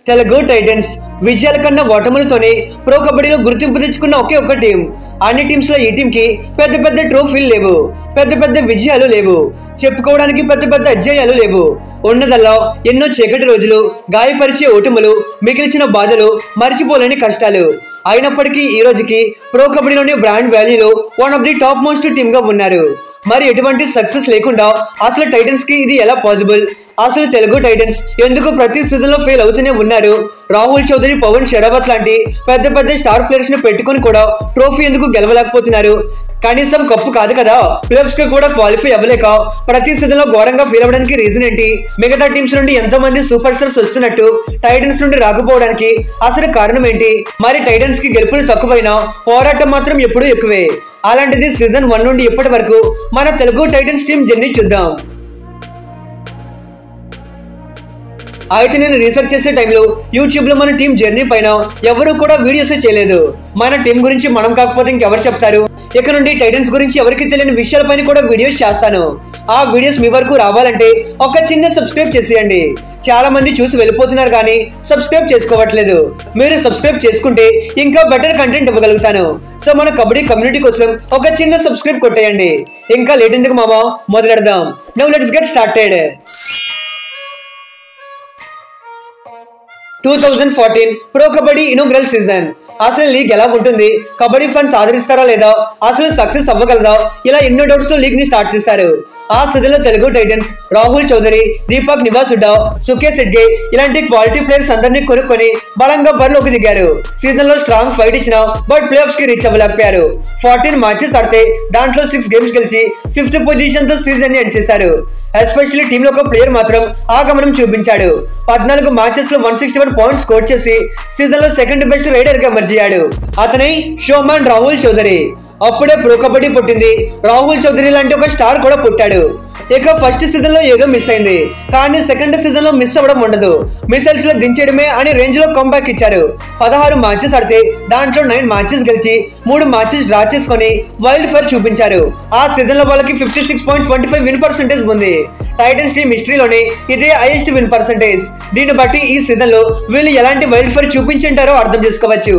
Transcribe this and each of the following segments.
Telugu Titans విజయాల కన్నా ఓటములతోనే pro కబడ్డీలో గుర్తింపు తెచ్చుకున్న ఒకే ఒక్క టీం. అన్ని టీమ్స్ లో ఈ టీం కి పెద్ద పెద్ద ట్రోఫీలు లేవు, పెద్ద పెద్ద విజయాలు లేవు, చెప్పుకోవడానికి పెద్ద పెద్ద అధ్యాయాలు లేవు. ఉన్నదల్లా ఎన్నో చీకటి రోజులు, గాయపరిచే ఓటములు, మిగిల్చిన బాధలు, మర్చిపోలేని కష్టాలు. అయినప్పటికీ ఈ రోజుకి ప్రో కబడ్డీలోని బ్రాండ్ వాల్యూలో one of the top most team గా ఉన్నారు. మరి ఎటువంటి సక్సెస్ లేకుండా అసలు టైటన్స్ కి ఇది ఎలా పాసిబుల్? అసలు తెలుగు టైటన్స్ ఎందుకు ప్రతి సీజన్ లో ఫెయిల్ అవుతూనే ఉన్నారు? రాహుల్ చౌదరి, పవన్ షరావత్ లాంటి పెద్ద పెద్ద స్టార్ ప్లేయర్స్ ని పెట్టుకుని కూడా ట్రోఫీ ఎందుకు గెలవలేకపోతున్నారు? కనీసం కప్పు కాదు కదా, ప్లేఆఫ్స్ కి కూడా క్వాలిఫై అవ్వలేక ప్రతి సీజన్ లో ఘోరంగా ఫెయిల్ అవ్వడానికి రీజన్ ఏంటి? మిగతా టీమ్స్ నుండి ఎంతో మంది సూపర్ స్టార్స్ వస్తున్నట్టు టైటన్స్ నుండి రాకపోవడానికి అసలు కారణం ఏంటి? మరి టైటన్స్ కి గెలుపులు తక్కువైనా పోరాటం మాత్రం ఎప్పుడూ ఎక్కువే. అలాంటిది సీజన్ 1 నుండి ఇప్పటి వరకు మన తెలుగు టైటన్స్ టీం జర్నీ చూద్దాం. అయితే నేను రీసెర్చ్ చేసే టైంలో యూట్యూబ్ లో మన టీం జర్నీ పైన ఎవరు కూడా వీడియోస్ చేయలేదు. మన టీం గురించి మనం కాకపోతే ఇంకెవరు చెప్తారు? ఇక నుండి టైటన్స్ గురించి ఎవరికి తెలియని విషయాలపైన కూడా వీడియోస్ చేస్తాను. ఆ వీడియోస్ మీ వరకు రావాలంటే ఒక చిన్న సబ్స్క్రైబ్ చేసేయండి. చాలా మంది చూసి వెళ్ళిపోతున్నారు కానీ సబ్స్క్రైబ్ చేసుకోవట్లేదు. మీరు సబ్స్క్రైబ్ చేసుకుంటే ఇంకా బెటర్ కంటెంట్ ఇవ్వగలుగుతాను. సో మన కబడ్డీ కమ్యూనిటీ కోసం ఒక చిన్న సబ్స్క్రైబ్ కొట్టేయండి. ఇంకా లేట్ ఎందుకు మామా, మొదలెడదాం. Now let's get started. 2014 pro kabaddi inaugural season. అసలు లీగ్ ఎలా ఉంటుంది? కబడ్డీ ఫన్స్ ఆదరిస్తారా లేదా? అసలు సక్సెస్ అవ్వగలదా? ఇలా ఎన్నో డౌట్స్ తో లీగ్ ని స్టార్ట్ చేశారు. ఆ సీజన్ లో తెలుగు టైటన్స్ రాహుల్ చౌదరి, దీపక్ నివాసుడా, సుఖే సెడ్గే ఇలాంటి క్వాలిటీ ప్లేయర్స్ అందరినీ కొనుక్కొని బలంగా బరిలోకి దిగారు. సీజన్ లో స్ట్రాంగ్ ఫైట్ ఇచ్చిన బట్ ప్లే ఆఫ్స్ కి రీచ్ అవ్వలేకపోయారు. 14 మ్యాచెస్ ఆడితే దాంట్లో 6 గేమ్స్ గెలిచి 5th పొజిషన్ తో సీజన్ ని ఎండ్ చేశారు. ఎస్పెషల్లీ టీమ్ లో ఒక ప్లేయర్ మాత్రం ఆగమనం చూపించాడు. 14 మ్యాచెస్ లో 161 పాయింట్స్ స్కోర్ చేసి సీజన్ లో సెకండ్ బెస్ట్ రైడర్ గా ఎమర్జ్ అయ్యాడు. అతనే షోమాన్ రాహుల్ చౌదరి. అప్పుడే ప్రో కబడ్డీ పుట్టింది. రాహుల్ చౌదరి లాంటి ఒక స్టార్ కూడా పుట్టాడు. ఇక ఫస్ట్ సీజన్ లో ఏదో మిస్ అయింది, కానీ సెకండ్ సీజన్ లో మిస్ అవ్వడం ఉండదు. మిసైల్స్ లో దించేయడమే అనే రేంజ్ లో కంబ్యాక్ ఇచ్చారు. 16 మ్యాచెస్ ఆడితే దాంట్లో 9 మ్యాచెస్ గెలిచి 3 మ్యాచెస్ డ్రా చేసుకుని వైల్డ్ ఫైర్ చూపించారు. ఆ సీజన్ లో వాళ్ళకి 56.25 విన్ పర్సెంటేజ్ ఉంది. టైటన్స్ టీమ్ హిస్టరీలోనే ఇదే హైయెస్ట్ విన్ పర్సెంటేజ్. దీన్ని బట్టి ఈ సీజన్ లో వీళ్ళు ఎలాంటి వైల్డ్ ఫైర్ చూపించుంటారో అర్థం చేసుకోవచ్చు.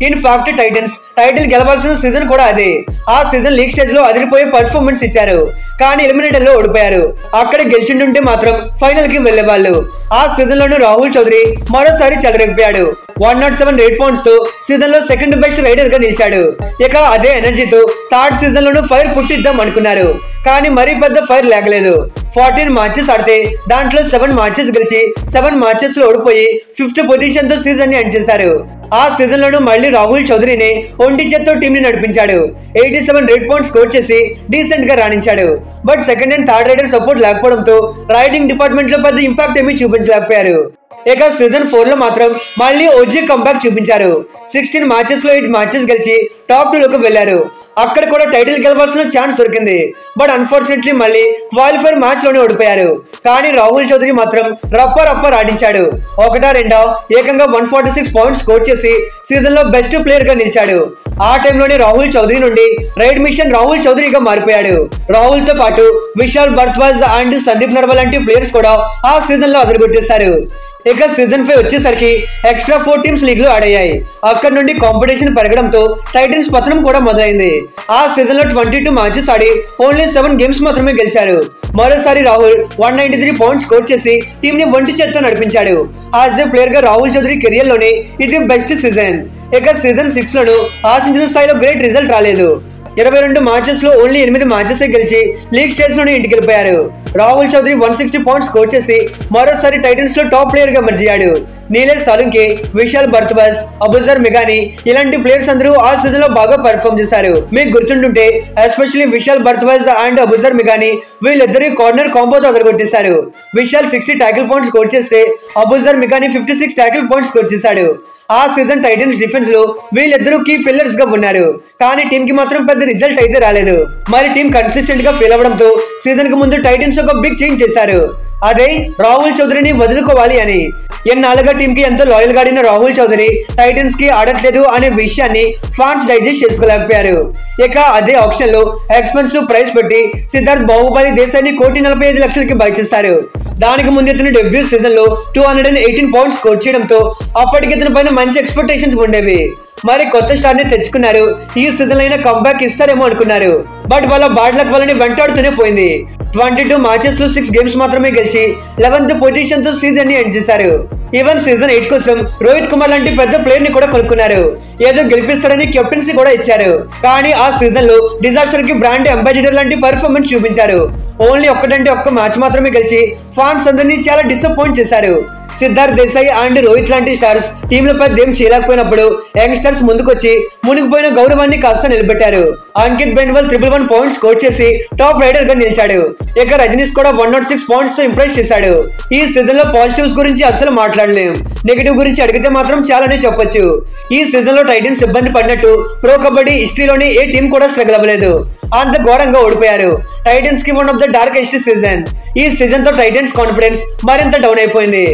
ఇన్ ఫ్యాక్ట్ టైటన్స్ టైటిల్ గెలవాల్సిన సీజన్ కూడా అదే. ఆ సీజన్ లీగ్ స్టేజ్ లో అదిరిపోయే పర్ఫార్మెన్స్ ఇచ్చారు, కానీ ఎలిమినేటర్ లో ఓడిపోయారు. అక్కడ గెలిచింటుంటే మాత్రం ఫైనల్ కి వెళ్లేవాళ్ళు. ఆ సీజన్ లోనే రాహుల్ చౌదరి మరోసారి చెలరేగిపోయాడు. 107 రేట్ పాయింట్స్ తో సీజన్ లో సెకండ్ బెస్ట్ రైడర్ గా నిలిచాడు. ఇక అదే ఎనర్జీతో థర్డ్ సీజన్ లోనూ ఫైర్ పుట్టిద్దాం అనుకున్నారు, కానీ మరీ పెద్ద ఫైర్ లేగలేదు. 14 మ్యాచెస్ ఆడితే దాంట్లో 7 మ్యాచెస్ గెలిచి 7 మ్యాచెస్ లో ఓడిపోయి 5th పొజిషన్ తో సీజన్ ని ఎండ్ చేశారు. ఆ సీజన్ లోనూ మళ్ళీ రాహుల్ చౌదరిని ఒంటి చేత్తో టీం ని నడిపించాడు. 87 రేట్ పాయింట్స్ స్కోర్ చేసి డీసెంట్ గా రాణించాడు. But second and third raider support లేకపోవడంతో రైడింగ్ డిపార్ట్మెంట్ లో పెద్ద ఇంపాక్ట్ ఏమీ చూపించలేకపోయారు. ఇక సీజన్ 4 లో మాత్రం మళ్ళీ ఓజీ కంబ్యాక్ చూపించారు. 16 మ్యాచెస్ లో 8 మ్యాచెస్ గెలిచి టాప్ 2 లోకి వెళ్లారు. అక్కడ కూడా టైటిల్ గెలవాల్సిన ఛాన్స్ దొరికింది, బట్ అన్ఫార్చునేట్లీ మళ్ళీ క్వాలిఫైర్ మ్యాచ్ లోనే ఓడిపోయారు. కానీ రాహుల్ చౌదరి మాత్రం రప్పర్ ఆడించాడు. ఒకటా రెండో ఏకంగా 146 పాయింట్స్ స్కోర్ చేసి సీజన్ లో బెస్ట్ ప్లేయర్ గా నిలిచాడు. ఆ టైంలోనే రాహుల్ చౌదరి నుండి రైడ్ మిషన్ రాహుల్ చౌదరిగా మారిపోయాడు. రాహుల్ తో పాటు విశాల్ భరద్వాజ్ అండ్ సందీప్ నర్వాల్ లాంటి ప్లేయర్స్ కూడా ఆ సీజన్ లో అదరగొట్టేశారు. ఇక సీజన్ 5 వచ్చేసరికి ఎక్స్ట్రా 4 టీమ్స్ లీగ్ లో ఆడాయి. అక్కడ నుండి కాంపిటీషన్ పెరగడంతో టైటన్స్ పతనం కూడా మొదలైంది. ఆ సీజన్ లో 22 మ్యాచెస్ ఆడి ఓన్లీ 7 గేమ్స్ మాత్రమే గెలిచారు. మరోసారి రాహుల్ 193 పాయింట్స్ స్కోర్ చేసి టీమ్ ని ఒంటి చేత్తో నడిపించాడు. యాజ్ ఏ ప్లేయర్ గా రాహుల్ చౌదరి కెరియర్ లోనే ఇది బెస్ట్ సీజన్. ఇక సీజన్ 6 లోను ఆశించిన స్థాయిలో గ్రేట్ రిజల్ట్ రాలేదు. 22 మ్యాచెస్ లో ఓన్లీ 8 మ్యాచెస్ గెలిచి లీగ్ స్టేజ్ లోనే ఇంటికి వెళ్ళిపోయారు. రాహుల్ చౌదరి 160 పాయింట్స్ స్కోర్ చేసి మరోసారి టైటన్స్ లో టాప్ ప్లేయర్ గా ఎమర్జ్ అయ్యాడు. నీలేష్ సాలుంకే, విశాల్ భరద్వాజ్, అబుజర్ మెగానీ ఇలాంటి ప్లేయర్స్ అందరూ ఆ సీజన్ లో బాగా పర్ఫామ్ చేశారు. మీకు గుర్తుంటుంటే especially Vishal Bharadwaj and Abozar మెగానీ వీళ్ళిద్దరి కార్నర్ కాంబోతో అదరగొట్టేశారు. విశాల్ 60 టాకిల్ పాయింట్స్ స్కోర్ చేస్తే అబుజర్ మెగానీ 56 టాకిల్ పాయింట్స్ స్కోర్ చేశాడు. ఆ సీజన్ టైటన్స్ డిఫెన్స్ లో వీళ్ళిద్దరూ కీ పిల్లర్స్ గా ఉన్నారు, కానీ టీమ్ కి మాత్రం పెద్ద రిజల్ట్ అయితే రాలేదు. మరి టీం కన్సిస్టెంట్ గా ఫెయిల్ అవడంతో సీజన్ కి ముందు టైటన్స్ ఒక బిగ్ చేంజ్ చేశారు. అదే రాహుల్ చౌదరిని వదులుకోవాలి అని. ఎన్నాళ్ళుగా టీమ్ కి ఎంతో లాయల్ గా ఆడిన రాహుల్ చౌదరి టైటన్స్ కి ఆడట్లేదు అనే విషయాన్ని ఫ్యాన్స్ డైజెస్ట్ చేసుకోలేకపోయారు. ఇక అదే ఆప్షన్ లో ఎక్స్పెన్సివ్ ప్రైస్ పెట్టి సిద్ధార్థ్ బాహుబలి దేశాన్ని 1,45,00,000కి బై చేశారు. దానికి ముందు ఇతను డెబ్యూ సీజన్ లో 218 పాయింట్స్ స్కోర్ చేయడంతో అప్పటికి ఇతని పైన మంచి ఎక్స్పెక్టేషన్స్ ఉండేవి. మరి కొత్త స్టార్ ని తెచ్చుకున్నారు, ఈ సీజన్ అయినా కంబ్యాక్ ఇస్తారేమో అనుకున్నారు. బట్ వాళ్ళ బ్యాడ్ లక్ వల్లని వెంటాడుతూనే పోయింది. 22 మ్యాచెస్ లో 6 గేమ్స్ మాత్రమే గెలిచి 11th పొజిషన్ తో సీజన్ ని ఎండ్ చేశారు. ఈవెన్ సీజన్ 8 కోసం రోహిత్ కుమార్ లాంటి పెద్ద ప్లేయర్ ని కూడా కొనుక్కున్నారు. ఏదో గెలిపిస్తాడని కెప్టెన్సీ కూడా ఇచ్చారు. కానీ ఆ సీజన్ లో డిజాస్టర్ కి బ్రాండ్ అంబాసిడర్ లాంటి పర్ఫార్మెన్స్ చూపించారు. ఓన్లీ ఒక్కటంటే ఒక్క మ్యాచ్ మాత్రమే గెలిచి ఫ్యాన్స్ అందరినీ చాలా డిసప్పాయింట్ చేశారు. సిద్ధార్థ్ దేశాయ్ అండ్ రోహిత్ లాంటి స్టార్స్ టీంల పెద్ద ఏం చేయలేకపోయినప్పుడు యంగ్స్టర్స్ ముందుకొచ్చి మునిగిపోయిన గౌరవాన్ని కాస్త నిలబెట్టారు. అంకిత్ బెన్వల్ 111 పాయింట్స్ స్కోర్ చేసి టాప్ రైడర్ గా నిలిచాడు. ఇక రజనీష్ కూడా 106 పాయింట్స్ తో ఇంప్రెస్ చేశాడు. ఈ సీజన్ లో పాజిటివ్స్ గురించి అసలు మాట్లాడలేం, నెగటివ్ గురించి అడిగితే మాత్రం చాలానే చెప్పొచ్చు. ఈ సీజన్ లో టైటన్స్ ఇబ్బంది పడినట్టు ప్రో కబడ్డీ హిస్టరీలోని ఏ టీం కూడా స్ట్రగుల్ అవ్వలేదు. అంత ఘోరంగా ఓడిపోయారు. టైటన్స్ కి one of the darkest season. ఈ సీజన్ తో టైటన్స్ కాన్ఫిడెన్స్ మరింత డౌన్ అయిపోయింది.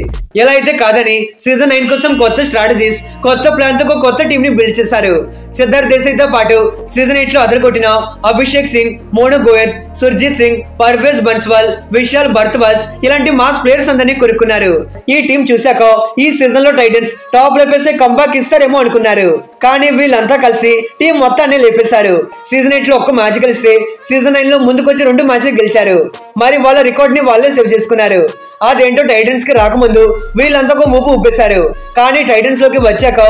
ఎలా అయితే కాదని సీజన్ 9 కోసం కొత్త స్ట్రాటజీస్, కొత్త ప్లాన్ తో కొత్త టీం ని బిల్డ్ చేశారు. సిద్ధార్థ్ దేశాయ్ తో పాటు సీజన్ 8 లో అదరగొట్టిన అభిషేక్ సింగ్, మోను గోయత్, సుర్జిత్ సింగ్, పర్వేజ్ బన్స్వాల్, విశాల్ భరద్వాజ్ ఇలాంటి మాస్ ప్లేయర్స్ అందరినీ కొనుక్కున్నారు. ఈ టీం చూశాక ఈ సీజన్ లో టైటన్స్ టాప్ లేపేసే కంబ్యాక్ ఇస్తారేమో అనుకున్నారు. కానీ వీళ్ళంతా కలిసి టీం మొత్తాన్ని లేపేశారు. సీజన్ 8 లో ఒక్క మ్యాచ్ గెలిస్తే సీజన్ 9 లో ముందుకొచ్చి 2 మ్యాచ్లు గెలిచారు. మరి వాళ్ళ రికార్డ్ ని వాళ్ళే సేవ్ చేసుకున్నారు. అదేంటో టైటన్స్ కి రాకముందు వీళ్ళంతా ఒక ఊపు ఊపేశారు. కానీ టైటన్స్ లోకి వచ్చాక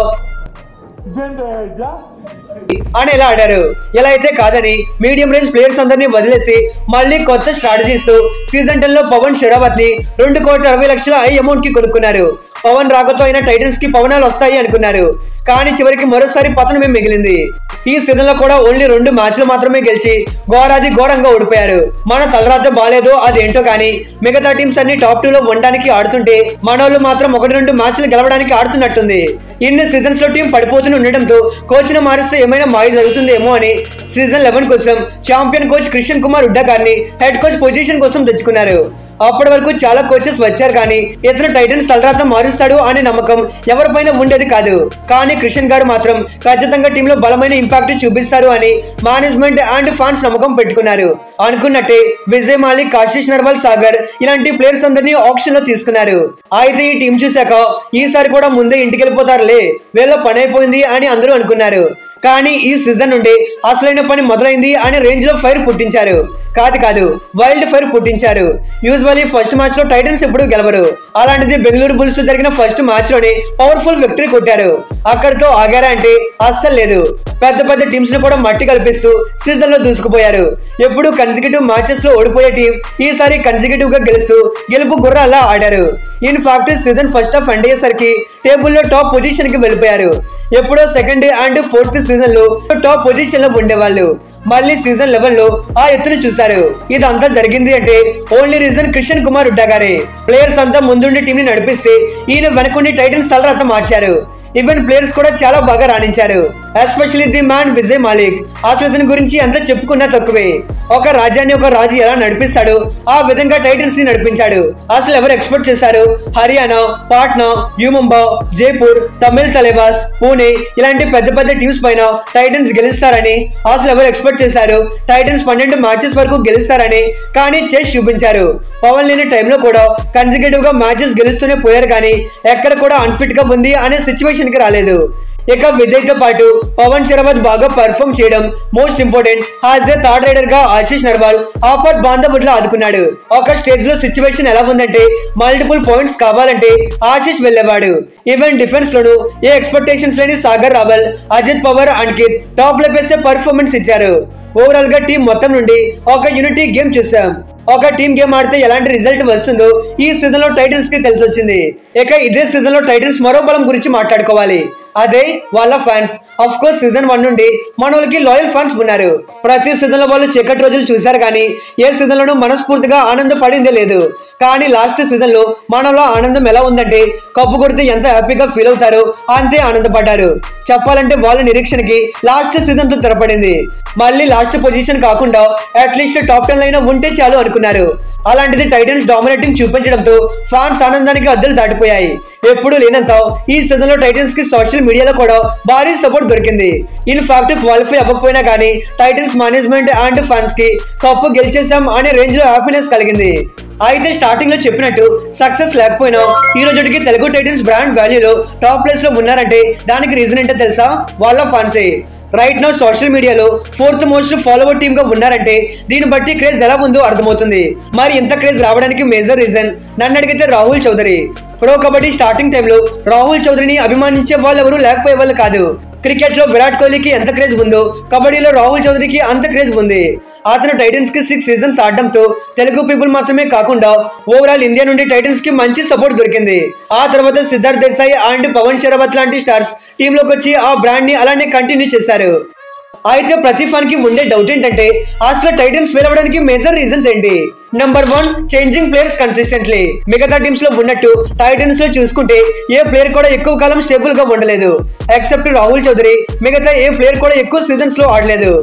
అని ఎలా ఆడారు. ఎలా అయితే కాదని మీడియం రేంజ్ ప్లేయర్స్ అందరినీ వదిలేసి మళ్ళీ కొత్త స్ట్రాటజీస్ తో సీజన్ 10 లో పవన్ షెరావత్ ని 2,60,00,000 హై అమౌంట్ కి కొనుక్కున్నారు. పవన్ రాకతో అయినా టైటన్స్ కి పవనాలు వస్తాయి అనుకున్నారు. కానీ చివరికి మరోసారి పతనమే మిగిలింది. ఈ సీజన్ లో కూడా ఓన్లీ 2 మ్యాచ్లు మాత్రమే గెలిచి ఘోరంగా ఓడిపోయారు. మన తలరాత బాలేదో అదేంటో కానీ మిగతా టీమ్స్ అన్ని టాప్ 2 లో ఉండడానికి ఆడుతుంటే మనోళ్ళు మాత్రం 1-2 మ్యాచ్లు గెలవడానికి ఆడుతున్నట్టుంది. ఇన్ని సీజన్స్ లో టీం పడిపోతూనే ఉండడంతో కోచ్ ను మారిస్తే ఏమైనా మాయ జరుగుతుందేమో అని సీజన్ 11 కోసం ఛాంపియన్ కోచ్ క్రిషన్ కుమార్ హుడ్డా గారిని హెడ్ కోచ్ పొజిషన్ కోసం తెచ్చుకున్నారు. అప్పటి వరకు చాలా కోచెస్ వచ్చారు కానీ ఇతను టైటన్స్ తలరాత మారుస్తాడు అనే నమ్మకం ఎవరిపైన ఉండేది కాదు. కానీ క్రిషన్ గారు మాత్రం ఖచ్చితంగా టీంలో బలమైన ఇంపాక్ట్ చూపిస్తారు అని మేనేజ్మెంట్ అండ్ ఫ్యాన్స్ నమ్మకం పెట్టుకున్నారు. అనుకున్నట్టే విజయ్ మాలిక్, ఆశీష్ నర్వాల్, సాగర్ ఇలాంటి ప్లేయర్స్ అందరినీ ఆప్షన్ లో తీసుకున్నారు. అయితే ఈ టీం చూశాక ఈసారి కూడా ముందే ఇంటికి వెళ్ళిపోతారులే, వీళ్ళ పని అయిపోయింది అని అందరూ అనుకున్నారు. కానీ ఈ సీజన్ నుండి అసలైన పని మొదలైంది అనే రేంజ్ లో ఫైర్ పుట్టించారు. కాదు వైల్డ్ ఫైర్ పుట్టించారు. యూజువల్లీ ఫస్ట్ మ్యాచ్ లో టైటన్స్ ఎప్పుడు గెలవరు. అలాంటిది బెంగళూరు బుల్స్ జరిగిన ఫస్ట్ మ్యాచ్ లోనే పవర్ఫుల్ విక్టరీ కొట్టారు. అక్కడితో ఆగారా అంటే అస్సలు లేదు. పెద్ద టీమ్స్ ను కూడా మట్టి కల్పిస్తూ సీజన్ లో దూసుకుపోయారు. ఎప్పుడు కన్సిక్యూటివ్ మ్యాచెస్ లో ఓడిపోయే టీం ఈసారి కన్సిక్యూటివ్ గా గెలుస్తూ గెలుపు గుర్రాలా ఆడారు. In fact season first half end అయ్యేసరికి టేబుల్ లో టాప్ పొజిషన్ కి వెళ్ళిపోయారు. ఎప్పుడో సెకండ్ అండ్ ఫోర్త్ సీజన్ లో టాప్ పొజిషన్ లో ఉండేవాళ్ళు మళ్ళీ సీజన్ 11 లో ఆ ఎత్తును చూశారు. ఇదంతా జరిగింది అంటే ఓన్లీ రీజన్ క్రిషన్ కుమార్ హుడ్డా గారే. ప్లేయర్స్ అంతా ముందుండి టీం ని నడిపిస్తే ఈయన వెనకుండి టైటన్స్ తలరాత మార్చారు. ఈవెన్ ప్లేయర్స్ కూడా చాలా బాగా రాణించారు. Especially the man Vijay Malik. అసలు ఇతని గురించి ఎంత చెప్పుకున్నా తక్కువే. ఒక రాజ్యాన్ని ఒక రాజు ఎలా నడిపిస్తాడు ఆ విధంగా టైటన్స్ ని నడిపించాడు. అసలు ఎవరు ఎక్స్పెక్ట్ చేశారు హర్యానా, పాట్నా, యూముంబా, జైపూర్, తమిళ్ తలేబాస్, పూణే ఇలాంటి పెద్ద టీమ్స్ పైన టైటన్స్ గెలుస్తారని? అసలు ఎవరు ఎక్స్పెక్ట్ చేశారు టైటన్స్ 12 మ్యాచెస్ వరకు గెలుస్తారని? కానీ చేసి చూపించారు. పవన్ లేని టైంలో కూడా కన్సిక్యూటివ్ గా మ్యాచెస్ గెలుస్తూనే పోయారు. కానీ ఎక్కడ కూడా అన్ఫిట్ గా ఉంది అనే సిచ్యువేషన్ కి రాలేదు. ఇక విజయ్ తో పాటు పవన్ షెరావత్ బాగా పర్ఫామ్ చేయడం most important. As a third raider గా ఆశీష్ నర్వాల్ ఆపత్ బాంధవుడ్ లో ఆదుకున్నాడు. ఒక స్టేజ్ లో సిచ్యువేషన్ ఎలా ఉందంటే మల్టిపుల్ పాయింట్స్ కావాలంటే ఆశీష్ వెళ్ళేవాడు. ఈవెన్ డిఫెన్స్ లోను ఏ ఎక్స్పెక్టేషన్స్ లేని Sagar Rawal, Ajit Pawar, Ankit top level performance ఇచ్చారు. ఓవరాల్ గా టీం మొత్తం నుండి ఒక యూనిటీ గేమ్ చూసాం. ఒక టీం గేమ్ ఆడితే ఎలాంటి రిజల్ట్ వస్తుందో ఈ సీజన్ లో టైటన్స్ కి తెలిసి వచ్చింది. ఇక ఇదే సీజన్ లో టైటన్స్ మరో బలం గురించి మాట్లాడుకోవాలి. అదే వాళ్ళ ఫ్యాన్స్. ఆఫ్ కోర్స్ సీజన్ 1 నుండి మన వాళ్ళకి లాయల్ ఫ్యాన్స్ ఉన్నారు. ప్రతి సీజన్ లో వాళ్ళు చీకటి రోజులు చూశారు కానీ ఏ సీజన్ లోనూ మనస్ఫూర్తిగా ఆనందపడిందే లేదు. కానీ లాస్ట్ సీజన్ లో మనలో ఆనందం ఎలా ఉందంటే కప్పు కొడితే ఎంత హ్యాపీగా ఫీల్ అవుతారో అంతే ఆనందపడ్డారు. చెప్పాలంటే వాళ్ళ నిరీక్షణకి లాస్ట్ సీజన్ తో తెరపడింది. మళ్ళీ లాస్ట్ పొజిషన్ కాకుండా అట్లీస్ట్ టాప్ 10 లైన్ ఉంటే చాలు అనుకున్నారు. అలాంటిది టైటన్స్ డామినేటింగ్ చూపించడంతో ఫ్యాన్స్ ఆనందానికి అద్దెలు దాటిపోయాయి. ఎప్పుడు లేనంత ఈ సీజన్ లో టైటన్స్ కి సోషల్ మీడియాలో కూడా భారీ సపోర్ట్ దొరికింది. ఇన్ ఫ్యాక్ట్ క్వాలిఫై అవ్వకపోయినా కానీ టైటన్స్ మేనేజ్మెంట్ అండ్ ఫ్యాన్స్ కి కప్పు గెలిచేసాం అనే రేంజ్ లో హ్యాపీనెస్ కలిగింది. అయితే స్టార్టింగ్ లో చెప్పినట్టు సక్సెస్ లేకపోయినా ఈ రోజుకి తెలుగు టైటన్స్ బ్రాండ్ వాల్యూలో టాప్ ప్లేస్ లో ఉన్నారంటే దానికి రీజన్ ఏంటో తెలుసా? వాళ్ళ ఫ్యాన్సే. రైట్ నౌ సోషల్ మీడియాలో 4th మోస్ట్ ఫాలోవర్ టీమ్ గా ఉన్నారంటే దీన్ని బట్టి క్రేజ్ ఎలా ఉందో అర్థమవుతుంది. మరి ఇంత క్రేజ్ రావడానికి మేజర్ రీజన్ నన్ను అడిగితే రాహుల్ చౌదరి. ప్రో కబడ్డీ స్టార్టింగ్ టైంలో రాహుల్ చౌదరిని అభిమానించే వాళ్ళు ఎవరు లేకపోయే వాళ్ళు కాదు. క్రికెట్ లో విరాట్ కోహ్లీకి ఎంత క్రేజ్ ఉందో కబడ్డీలో రాహుల్ చౌదరికి అంత క్రేజ్ ఉంది. అతను టైటన్స్ కి 6 సీజన్స్ ఆడడంతో తెలుగు పీపుల్ మాత్రమే కాకుండా ఓవరాల్ ఇండియా నుండి టైటన్స్ కి మంచి సపోర్ట్ దొరికింది. ఆ తర్వాత సిద్ధార్థ్ దేశాయ్ అండ్ పవన్ షరావత్ లాంటి స్టార్స్ టీమ్ లోకి వచ్చి ఆ బ్రాండ్ ని అలానే కంటిన్యూ చేశారు. అయితే ప్రతి ఫ్యాన్ కి ఉండే డౌట్ ఏంటంటే అసలు టైటన్స్ ఫెయిల్ అవ్వడానికి మేజర్ రీజన్స్ ఏంటి? Number 1, changing players consistently. మిగతా టీమ్స్ లో ఉన్నట్టు టైటన్స్ లో చూసుకుంటే ఏ ప్లేయర్ కూడా ఎక్కువ కాలం స్టేబుల్ గా ఉండలేదు. ఎక్సెప్ట్ రాహుల్ చౌదరి, మిగతా ఏ ప్లేయర్ కూడా ఎక్కువ సీజన్స్ లో ఆడలేదు.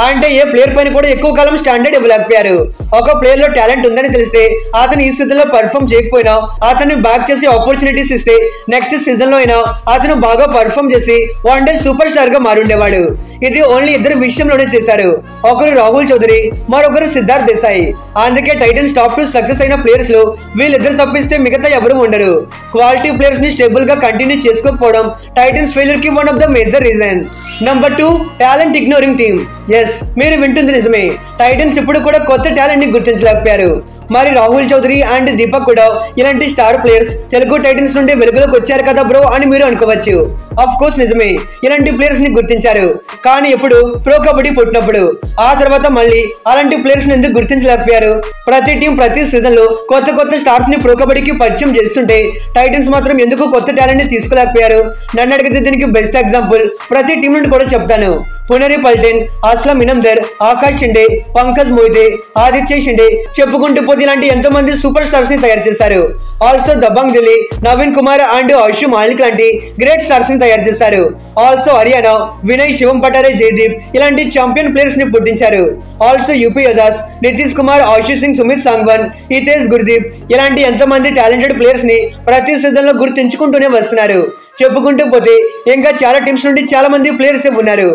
అంటే ఏ ప్లేయర్ పైన కూడా ఎక్కువ కాలం స్టాండర్డ్ ఇవ్వలేకపోయారు. ఒక ప్లేయర్ లో టాలెంట్ ఉందని తెలిస్తే అతను ఈ సీజన్ లో పర్ఫామ్ చేయకపోయినా అతన్ని బ్యాక్ చేసి ఆపర్చునిటీస్ ఇస్తే నెక్స్ట్ సీజన్ లో అయినా అతను బాగా పర్ఫామ్ చేసి వన్ డే సూపర్ స్టార్ గా మారుండేవాడు. ఇది ఓన్లీ ఇద్దరు విషయంలోనే చేశారు. ఒకరు రాహుల్ చౌదరి, మరొకరు సిద్ధార్థ్ దేశాయ్. అందుకే టైటన్స్ టాప్ 2 సక్సెస్ అయిన ప్లేయర్స్ లో వీళ్ళిద్దరు తప్పిస్తే మిగతా ఎవరు ఉండరు. క్వాలిటీ ప్లేయర్స్ ని స్టేబుల్ గా కంటిన్యూ చేసుకోకపోవడం టైటన్స్ ఫెయిల్యూర్ కి one of the major reason. Number 2, talent ignoring team. Yes, మీరు వింటుంది నిజమే. టైటన్స్ ఇప్పుడు కూడా కొత్త టాలెంట్ ని గుర్తించలేకపోయారు. మరి రాహుల్ చౌదరి అండ్ దీపక్ కూడా ఇలాంటి స్టార్ ప్లేయర్స్ తెలుగు టైటన్స్ నుండి వెలుగులోకి వచ్చారు కదా బ్రో అని మీరు అనుకోవచ్చు. ఆఫ్ కోర్స్ నిజమే, ఇలాంటి ప్లేయర్స్ ని గుర్తించారు. కానీ ఎప్పుడు? ప్రో కబడ్డీ పుట్టినప్పుడు. ఆ తర్వాత మళ్ళీ అలాంటి ప్లేయర్స్ ని ఎందుకు గుర్తించలేకపోయారు? ప్రతి టీం ప్రతి సీజన్ లో కొత్త స్టార్స్ ని ప్రో కబడ్డీకి పరిచయం చేస్తుంటే టైటన్స్ మాత్రం ఎందుకు కొత్త టాలెంట్ ని తీసుకోలేకపోయారు? నన్ను అడిగితే దీనికి బెస్ట్ ఎగ్జాంపుల్ ప్రతి టీం నుండి కూడా చెప్తాను. పునేరి పల్టన్, అస్లం ఇనందర్, ఆకాష్ షిండే, పంకజ్ మోయితే, ఆదిత్య షిండే, చెప్పుకుంటూ పోతే ఇలాంటి ఎంతో మంది సూపర్ స్టార్స్ ని తయారు చేశారు. ఆల్సో దబంగ్ దిల్లీ, నవీన్ కుమార్ అండ్ ఆయుష్ మాలిక్ లాంటి గ్రేట్ స్టార్స్ ని తయారు చేశారు. ఆల్సో హర్యానా, వినయ్, శివం పటారే, జయదీప్ ఇలాంటి ఛాంపియన్ ప్లేయర్స్ ని పుట్టించారు. ఆల్సో యూపీ యోధాస్, నితీష్ కుమార్, ఆశీష్ సింగ్, సుమిత్ సాంగ్వన్, హితేష్ గుర్దీప్ ఇలాంటి ఎంతో మంది టాలెంటెడ్ ప్లేయర్స్ ని ప్రతి సీజన్ లో గుర్తించుకుంటూనే వస్తున్నారు. చెప్పుకుంటూ పోతే ఇంకా చాలా టీమ్స్ నుండి చాలా మంది ప్లేయర్స్ ఉన్నారు.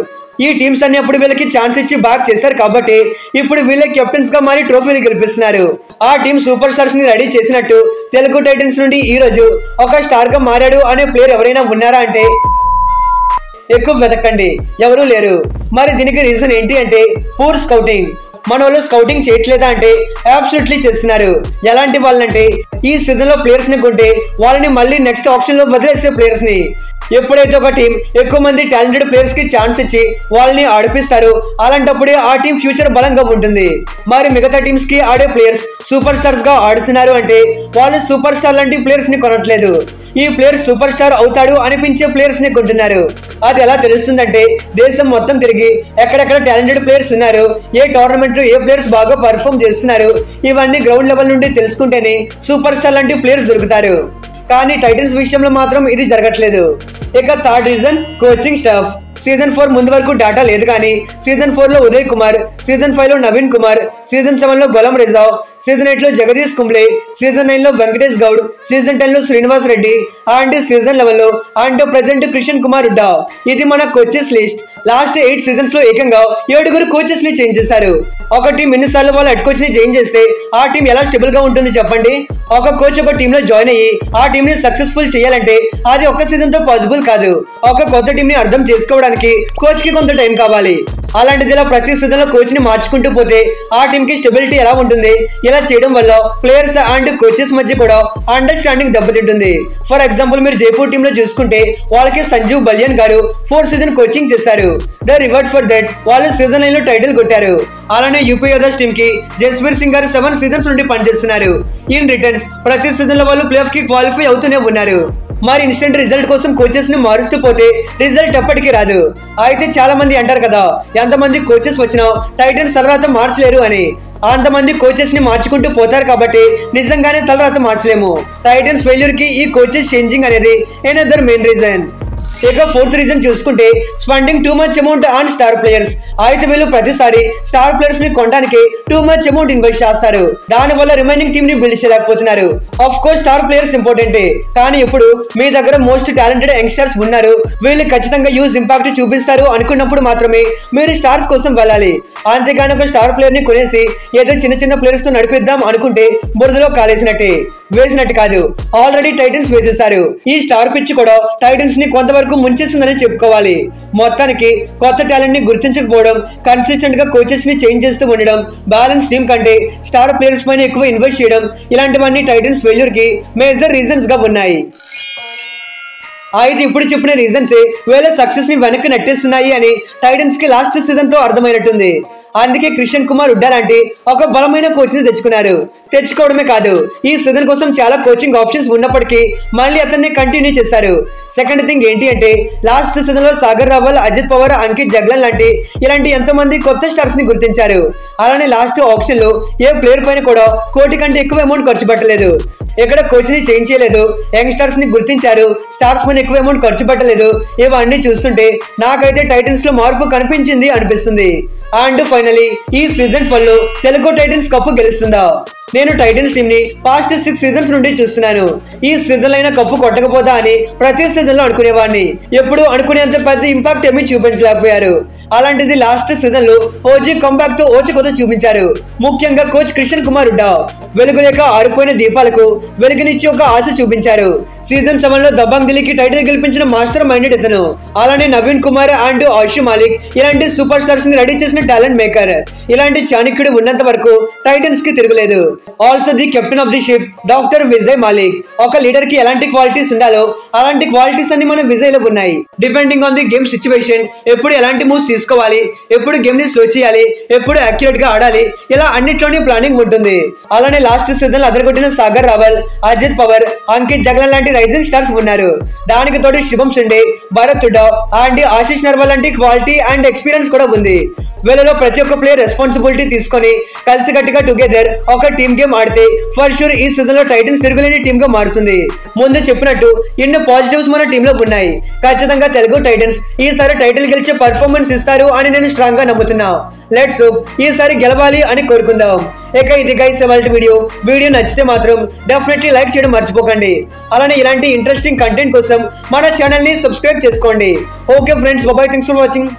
ఈ టీమ్స్ అన్ని అప్పుడు వీళ్ళకి ఛాన్స్ ఇచ్చి బ్యాక్ చేశారు కాబట్టి ఇప్పుడు వీళ్ళకి కెప్టెన్స్ గా మారి ట్రోఫీలు గెలిపిస్తున్నారు. ఆ టీం సూపర్ స్టార్స్ ని రెడీ చేసినట్టు తెలుగు టైటన్స్ నుండి ఈ రోజు ఒక స్టార్ గా మారాడు అనే ప్లేయర్ ఎవరైనా ఉన్నారా అంటే ఎక్కువ వెతకండి, ఎవరూ లేరు. మరి దీనికి రీజన్ ఏంటి అంటే పూర్ స్కౌటింగ్. మన వాళ్ళు స్కౌటింగ్ చేయట్లేదా అంటే అబ్సల్యూట్లీ చేస్తున్నారు. ఎలాంటి వాళ్ళంటే ఈ సీజన్ లో ప్లేయర్స్ ని కొంటే వాళ్ళని మళ్ళీ నెక్స్ట్ ఆప్షన్ లో వదిలేసే ప్లేయర్స్ ని. ఎప్పుడైతే ఒక టీం ఎక్కువ మంది టాలెంటెడ్ ప్లేయర్స్ కి ఛాన్స్ ఇచ్చి వాళ్ళని ఆడిపిస్తారు అలాంటప్పుడే ఆ టీం ఫ్యూచర్ బలంగా ఉంటుంది. మరి మిగతా టీమ్స్ కి ఆడే ప్లేయర్స్ సూపర్ స్టార్స్ గా ఆడుతున్నారు అంటే వాళ్ళు సూపర్ స్టార్ లాంటి ప్లేయర్స్ ని కొనట్లేదు. ఈ ప్లేయర్ సూపర్ స్టార్ అవుతాడు అనిపించే ప్లేయర్స్ ని కొంటున్నారు. అది ఎలా తెలుస్తుందంటే దేశం మొత్తం తిరిగి ఎక్కడెక్కడ టాలెంటెడ్ ప్లేయర్స్ ఉన్నారు, ఏ టోర్నమెంట్ లో ఏ ప్లేయర్స్ బాగా పర్ఫామ్ చేస్తున్నారు ఇవన్నీ గ్రౌండ్ లెవెల్ నుండి తెలుసుకుంటేనే సూపర్ స్టార్ లాంటి ప్లేయర్స్ దొరుకుతారు. కానీ టైటన్స్ విషయంలో మాత్రం ఇది జరగట్లేదు. ఇక third reason coaching staff. Season 4 ముందు వరకు డేటా లేదు కానీ సీజన్ 4 లో ఉదయ్ కుమార్, సీజన్ 5 లో నవీన్ కుమార్, సీజన్ 7 లో గొలం రిజావ్, సీజన్ 8 లో జగదీష్ కుంబ్లే, సీజన్ 9 లో వెంకటేష్ గౌడ్, సీజన్ 10 లో శ్రీనివాస్ రెడ్డి అండ్ సీజన్ 11 లో అండ్ ప్రెసెంట్ కృష్ణ్ కుమార్ హుడ్డా. ఇది మన కోచెస్ లిస్ట్. లాస్ట్ 8 సీజన్స్ లో ఏకంగా 7 కోచెస్ ని చేంజ్ చేశారు. ఒక టీం ఎన్నిసార్లు వాళ్ళ హెడ్ కోచ్ ని చేంజ్ చేస్తే ఆ టీం ఎలా స్టేబుల్ గా ఉంటుంది చెప్పండి? ఒక కోచ్ ఒక టీమ్ లో జాయిన్ అయ్యి ఆ టీం ని సక్సెస్ఫుల్ చేయాలంటే అది ఒక్క సీజన్ తో పాసిబుల్ కాదు. ఒక కొత్త టీం ని అర్థం చేసుకోవడానికి కోచ్ కి కొంత టైం కావాలి. అలాంటిది ఇలా ప్రతి సీజన్ లో కోచ్ ని మార్చుకుంటూ పోతే ఆ టీం కి స్టెబిలిటీ ఎలా ఉంటుంది? ఇలా చేయడం వల్ల ప్లేయర్స్ అండ్ కోచెస్ మధ్య కూడా అండర్స్టాండింగ్ దెబ్బతింటుంది. ఫర్ ఎగ్జాంపుల్ మీరు జైపూర్ టీమ్ లో చూసుకుంటే వాళ్ళకి సంజీవ్ బలియన్ గారు 4 సీజన్ కోచింగ్ చేశారు. ద రివార్డ్ ఫర్ దట్ వాళ్ళు సీజన్ 9 లో టైటిల్ కొట్టారు. అలానే యూపీ యోధాస్ టీమ్ కి జస్వీర్ సింగ్ గారు 7 సీజన్స్ నుండి పనిచేస్తున్నారు. ఇన్ రిటర్న్స్ ప్రతి సీజన్ లో వాళ్ళు ప్లే ఆఫ్ కి క్వాలిఫై అవుతూనే ఉన్నారు. మరి ఇన్స్టెంట్ రిజల్ట్ కోసం కోచెస్ ని మారుస్తూ పోతే రిజల్ట్ ఎప్పటికీ రాదు. అయితే చాలా మంది అంటారు కదా ఎంతమంది కోచెస్ వచ్చినా టైటన్స్ తర్వాత మార్చలేరు అని. అంతమంది కోచెస్ ని మార్చుకుంటూ పోతారు కాబట్టి నిజంగానే తలరాత మార్చలేము. టైటన్స్ ఫెయిల్యూర్ కి ఈ కోచెస్ చేంజింగ్ అనేది ఎనదర్ మెయిన్ రీజన్. ఇక ఫోర్త్ రీజన్ చూసుకుంటే spending too much amount on star players. అయితే వీళ్ళు ప్రతిసారి స్టార్ ప్లేయర్స్ ని కొనడానికి టూ మచ్ అమౌంట్ ఇన్వెస్ట్ చేస్తారు. దాని వల్ల రిమైనింగ్ టీమ్ ని బిల్డ్ చేయలేకపోతున్నారు. Of course star players important, కానీ ఇప్పుడు మీ దగ్గర మోస్ట్ టాలెంటెడ్ యంగ్స్టర్స్ ఉన్నారు, వీళ్ళు ఖచ్చితంగా యూజ్ ఇంపాక్ట్ చూపిస్తారు అనుకున్నప్పుడు మాత్రమే మీరు స్టార్స్ కోసం వెళ్ళాలి. అంతేగాని ఒక స్టార్ ప్లేయర్ ని కొనేసి ఏదో చిన్న చిన్న ప్లేయర్స్ తో నడిపిద్దాం అనుకుంటే బురదలో కాలేసినట్టే. వేసినట్టు కాదు, ఆల్రెడీ టైటన్స్ వేసేశారు. ఈ స్టార్ పిచ్ కూడా టైటన్స్ ని కొంతవరకు ముంచేస్తుందని చెప్పుకోవాలి. మొత్తానికి కొత్త టాలెంట్ ని గుర్తించకపోవడం, కన్సిస్టెంట్ గా కోచెస్ ని చేంజ్ చేస్తూ ఉండడం, బ్యాలెన్స్ టీమ్ కంటే స్టార్ ప్లేయర్స్ పైన ఎక్కువ ఇన్వెస్ట్ చేయడం, ఇలాంటివన్నీ టైటన్స్ ఫెయిల్యూర్ కి మేజర్ రీజన్స్ గా ఉన్నాయి. అయితే ఇప్పుడు చెప్పిన రీజన్స్ వీళ్ళ సక్సెస్ ని వెనక్కి నెట్టేస్తున్నాయి అని టైటన్స్ కి లాస్ట్ సీజన్ తో అర్థమైనట్టుంది. అందుకే క్రిషన్ కుమార్ ఉడ్డా లాంటి ఒక బలమైన కోచ్ ని తెచ్చుకోవడమే కాదు, ఈ సీజన్ కోసం చాలా కోచింగ్ ఆప్షన్స్ ఉన్నప్పటికీ మళ్ళీ అతన్ని కంటిన్యూ చేశారు. సెకండ్ థింగ్ ఏంటి అంటే లాస్ట్ సీజన్ లో సాగర్ రావల్, అజిత్ పవార్, అంకిత్ జగ్లన్ లాంటి ఇలాంటి ఎంతో మంది కొత్త స్టార్స్ ని గుర్తించారు. అలానే లాస్ట్ ఆప్షన్ లో ఏ ప్లేయర్ పైన కూడా కోటి కంటే ఎక్కువ అమౌంట్ ఖర్చు పెట్టలేదు. ఇక్కడ కోచ్ ని చేంజ్ చేయలేదు, యంగ్స్టర్స్ ని గుర్తించారు, స్టార్స్ పైన ఎక్కువ అమౌంట్ ఖర్చు పెట్టలేదు. ఇవన్నీ చూస్తుంటే నాకైతే టైటన్స్ లో మార్పు కనిపించింది అనిపిస్తుంది. అండ్ ఫైనలీ ఈ సీజన్ 12 లో తెలుగు టైటన్స్ కప్పు గెలుస్తుందా? నేను టైటన్స్ టీమ్ ని పాస్ట్ 6 సీజన్స్ నుండి చూస్తున్నాను. ఈ సీజన్ అయినా కప్పు కొట్టకపోదా అని ప్రతి సీజన్ లో అనుకునేవాడిని. ఎప్పుడు అనుకునేంత పెద్ద ఇంపాక్ట్ ఏమీ చూపించలేకపోయారు. అలాంటిది లాస్ట్ సీజన్ లో ఓజీ కంబ్యాక్ తో ఓచకొత చూపించారు. ముఖ్యంగా కోచ్ క్రిషన్ కుమార్ ఉడ్డా వెలుగు లేక ఆరిపోయిన దీపాలకు వెలుగునిచ్చి ఒక ఆశ చూపించారు. సీజన్ 7 లో దబంగ్ దిల్లీకి టైటిల్ గెలిపించిన మాస్టర్ మైండెడ్ ఇతను. అలానే నవీన్ కుమార్ అండ్ ఆయుష్ మాలిక్ ఇలాంటి సూపర్ స్టార్స్ ని రెడీ చేసిన టాలెంట్ మేకర్. ఇలాంటి చాణక్యుడు ఉన్నంత వరకు టైటన్స్ కి తిరగలేదు. Also the captain of the ship doctor Vijay Malik. ఒక లీడర్ కి ఎలాంటి క్వాలిటీస్ ఉండాలో అలాంటి క్వాలిటీస్ అన్ని మన విజయ్ లో ఉన్నాయి. Depending on the game situation ఎప్పుడు ఎలాంటి మూవ్స్ తీసుకోవాలి, ఎప్పుడు గేమ్ ని స్లో చేయాలి, ఎప్పుడు అక్యురేట్ గా ఆడాలి, ఇలా అన్నిట్లోని ప్లానింగ్ ఉంటుంది. అలానే లాస్ట్ సీజన్ అదరగొట్టిన సాగర్ రావల్, అజిత్ పవార్, అంకిత్ జగ్లన్ లాంటి రైజింగ్ స్టార్స్ ఉన్నారు. దానికి తోడు శుభం సుండే, భరత్ హుడా అండ్ ఆశిష్ నర్వాల్ లాంటి క్వాలిటీ అండ్ ఎక్స్పీరియన్స్ కూడా ఉంది. వీళ్ళలో ప్రతి ఒక్క ప్లేయర్ రెస్పాన్సిబిలిటీ తీసుకొని కలిసికట్టుగా టుగెదర్ ఒక టీమ్ గేమ్ ఆడితే ఫర్ షూర్ ఈ సీజన్ లో టైటన్స్ తిరుగులేని టీమ్ గా మారుతుంది. ముందు చెప్పినట్టు ఎన్నో పాజిటివ్స్ మన టీమ్ లో ఉన్నాయి. ఖచ్చితంగా తెలుగు టైటన్స్ ఈసారి టైటిల్ గెలిచే పర్ఫార్మెన్స్ ఇస్తారు అని నేను స్ట్రాంగ్ గా నమ్ముతున్నా. లెట్స్ హోప్ ఈసారి గెలవాలి అని కోరుకుందాం. ఇక ఇది గైస్ ఇవాల్టి వీడియో నచ్చితే మాత్రం డెఫినెట్లీ లైక్ చేయడం మర్చిపోకండి. అలానే ఇలాంటి ఇంట్రెస్టింగ్ కంటెంట్ కోసం మన ఛానల్ ని సబ్స్క్రైబ్ చేసుకోండి. Okay friends, bye, thanks for watching.